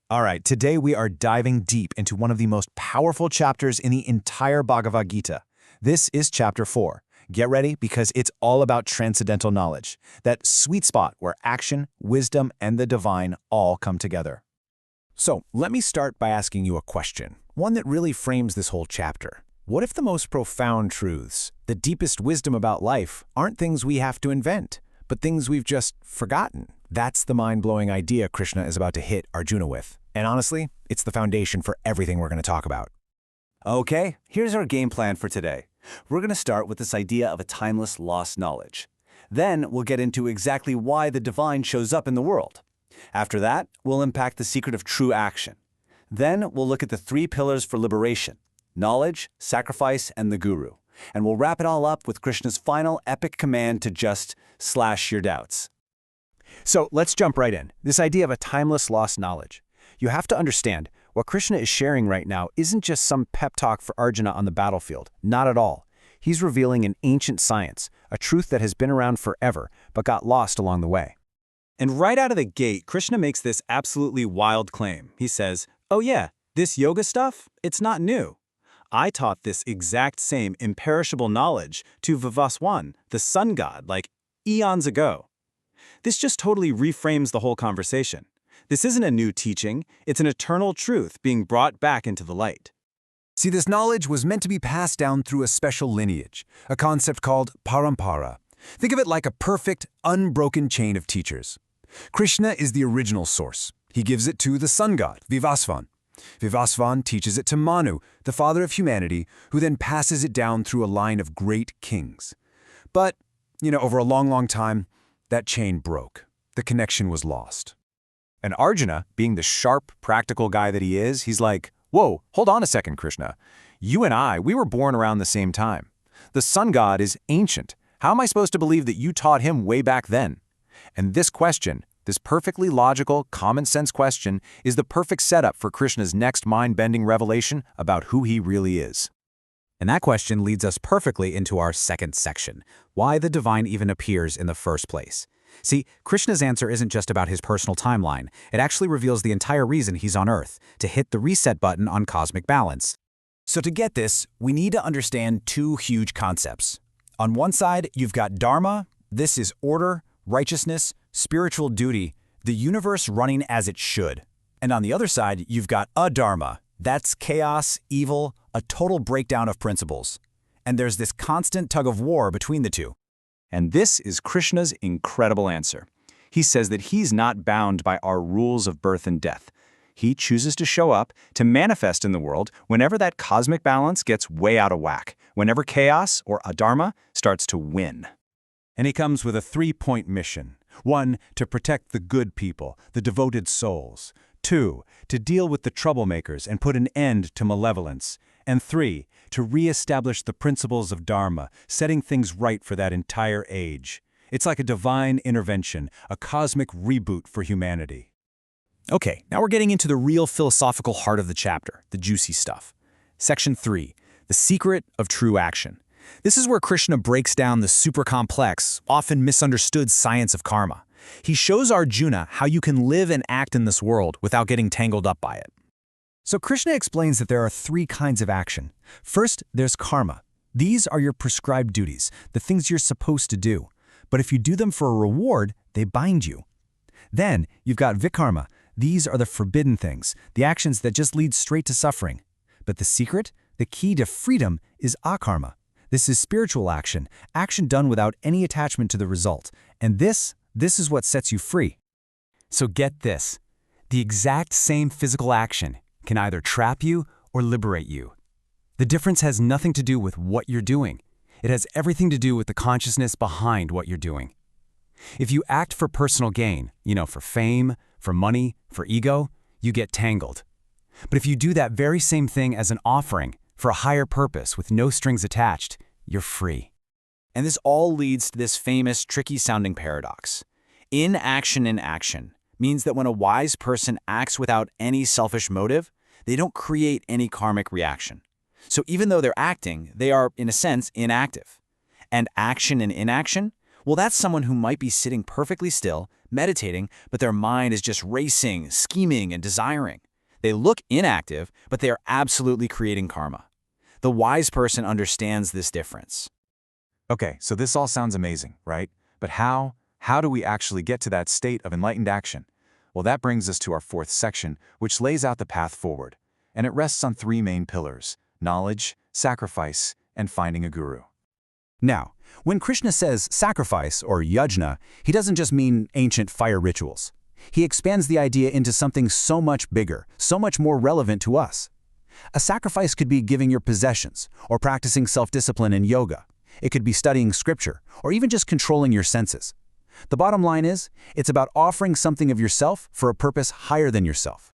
All right, today we are diving deep into one of the most powerful chapters in the entire Bhagavad Gita. This is chapter 4. Get ready because it's all about transcendental knowledge, that sweet spot where action, wisdom, and the divine all come together. So, let me start by asking you a question, one that really frames this whole chapter. What if the most profound truths, the deepest wisdom about life, aren't things we have to invent, but things we've just forgotten? That's the mind-blowing idea Krishna is about to hit Arjuna with. And honestly, it's the foundation for everything we're going to talk about. Okay, here's our game plan for today. We're going to start with this idea of a timeless lost knowledge. Then we'll get into exactly why the divine shows up in the world. After that, we'll unpack the secret of true action. Then we'll look at the 3 pillars for liberation: knowledge, sacrifice, and the guru. And we'll wrap it all up with Krishna's final epic command to just slash your doubts. So let's jump right in. This idea of a timeless lost knowledge. You have to understand, what Krishna is sharing right now isn't just some pep talk for Arjuna on the battlefield. Not at all. He's revealing an ancient science, a truth that has been around forever, but got lost along the way. And right out of the gate, Krishna makes this absolutely wild claim. He says, oh yeah, this yoga stuff, it's not new. I taught this exact same imperishable knowledge to Vivasvān, the sun god, like eons ago. This just totally reframes the whole conversation. This isn't a new teaching, it's an eternal truth being brought back into the light. See, this knowledge was meant to be passed down through a special lineage, a concept called paramparā. Think of it like a perfect, unbroken chain of teachers. Krishna is the original source. He gives it to the sun god, Vivasvān. Vivasvān teaches it to Manu, the father of humanity, who then passes it down through a line of great kings. But, over a long time, that chain broke. The connection was lost. And Arjuna, being the sharp, practical guy that he is, he's like, whoa, hold on a second, Krishna. You and I, we were born around the same time. The sun god is ancient. How am I supposed to believe that you taught him way back then? And this question, this perfectly logical, common-sense question, is the perfect setup for Krishna's next mind-bending revelation about who he really is. And that question leads us perfectly into our second section, why the divine even appears in the first place. See, Krishna's answer isn't just about his personal timeline. It actually reveals the entire reason he's on Earth, to hit the reset button on cosmic balance. So to get this, we need to understand 2 huge concepts. On one side, you've got dharma. This is order, righteousness, spiritual duty, the universe running as it should. And on the other side, you've got adharma. That's chaos, evil, a total breakdown of principles. And there's this constant tug of war between the two. And this is Krishna's incredible answer. He says that he's not bound by our rules of birth and death. He chooses to show up, to manifest in the world whenever that cosmic balance gets way out of whack, whenever chaos or adharma starts to win. And he comes with a 3-point mission. 1, to protect the good people, the devoted souls. 2, to deal with the troublemakers and put an end to malevolence. And 3, to re-establish the principles of Dharma, setting things right for that entire age. It's like a divine intervention, a cosmic reboot for humanity. Okay, now we're getting into the real philosophical heart of the chapter, the juicy stuff. Section 3, the secret of true action. This is where Krishna breaks down the super complex, often misunderstood science of karma. He shows Arjuna how you can live and act in this world without getting tangled up by it. So Krishna explains that there are 3 kinds of action. First, there's karma. These are your prescribed duties, the things you're supposed to do. But if you do them for a reward, they bind you. Then, you've got vikarma. These are the forbidden things, the actions that just lead straight to suffering. But the secret, the key to freedom, is akarma. This is spiritual action, action done without any attachment to the result. And this is what sets you free. So get this. The exact same physical action can either trap you or liberate you. The difference has nothing to do with what you're doing. It has everything to do with the consciousness behind what you're doing. If you act for personal gain, for fame, for money, for ego, you get tangled. But if you do that very same thing as an offering, for a higher purpose with no strings attached, you're free. And this all leads to this famous, tricky-sounding paradox. Inaction in action means that when a wise person acts without any selfish motive, they don't create any karmic reaction. So even though they're acting, they are, in a sense, inactive. And action and inaction, Well, that's someone who might be sitting perfectly still, meditating, but their mind is just racing, scheming, and desiring. They look inactive, but they are absolutely creating karma. The wise person understands this difference. Okay, so this all sounds amazing, right? But how do we actually get to that state of enlightened action? Well, that brings us to our fourth section, which lays out the path forward. And it rests on three main pillars: knowledge, sacrifice, and finding a guru. Now, when Krishna says sacrifice or yajna, he doesn't just mean ancient fire rituals. He expands the idea into something so much bigger, so much more relevant to us. A sacrifice could be giving your possessions, or practicing self-discipline in yoga. It could be studying scripture, or even just controlling your senses. The bottom line is, it's about offering something of yourself for a purpose higher than yourself.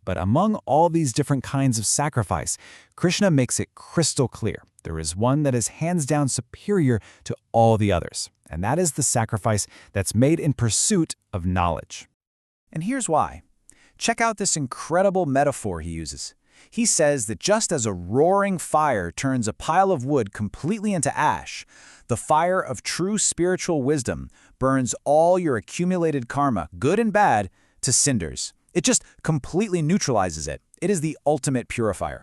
But among all these different kinds of sacrifice, Krishna makes it crystal clear there is one that is hands down superior to all the others, and that is the sacrifice that's made in pursuit of knowledge. And here's why. Check out this incredible metaphor he uses. He says that just as a roaring fire turns a pile of wood completely into ash, the fire of true spiritual wisdom burns all your accumulated karma, good and bad, to cinders. It just completely neutralizes it. It is the ultimate purifier.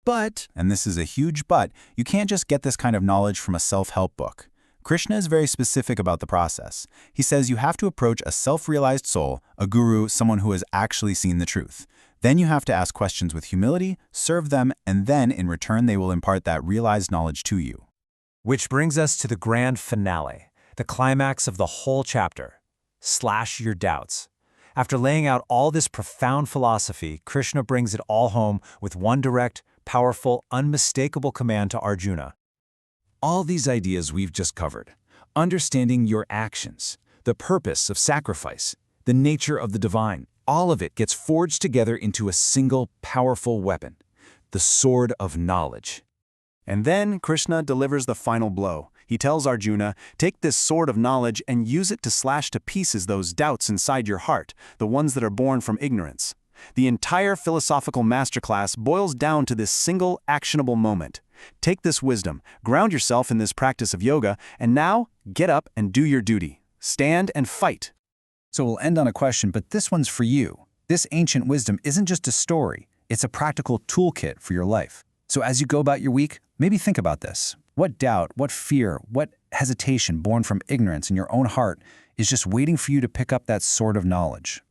But, and this is a huge but, you can't just get this kind of knowledge from a self-help book. Krishna is very specific about the process. He says you have to approach a self-realized soul, a guru, someone who has actually seen the truth. Then you have to ask questions with humility, serve them, and then in return they will impart that realized knowledge to you. Which brings us to the grand finale, the climax of the whole chapter. Slash your doubts. After laying out all this profound philosophy, Krishna brings it all home with one direct, powerful, unmistakable command to Arjuna. All these ideas we've just covered, understanding your actions, the purpose of sacrifice, the nature of the divine, all of it gets forged together into a single powerful weapon, the sword of knowledge. And then Krishna delivers the final blow. He tells Arjuna, take this sword of knowledge and use it to slash to pieces those doubts inside your heart, the ones that are born from ignorance. The entire philosophical masterclass boils down to this single actionable moment. Take this wisdom, ground yourself in this practice of yoga, and now get up and do your duty. Stand and fight. So we'll end on a question, but this one's for you. This ancient wisdom isn't just a story, it's a practical toolkit for your life. So as you go about your week, maybe think about this. What doubt, what fear, what hesitation born from ignorance in your own heart is just waiting for you to pick up that sword of knowledge?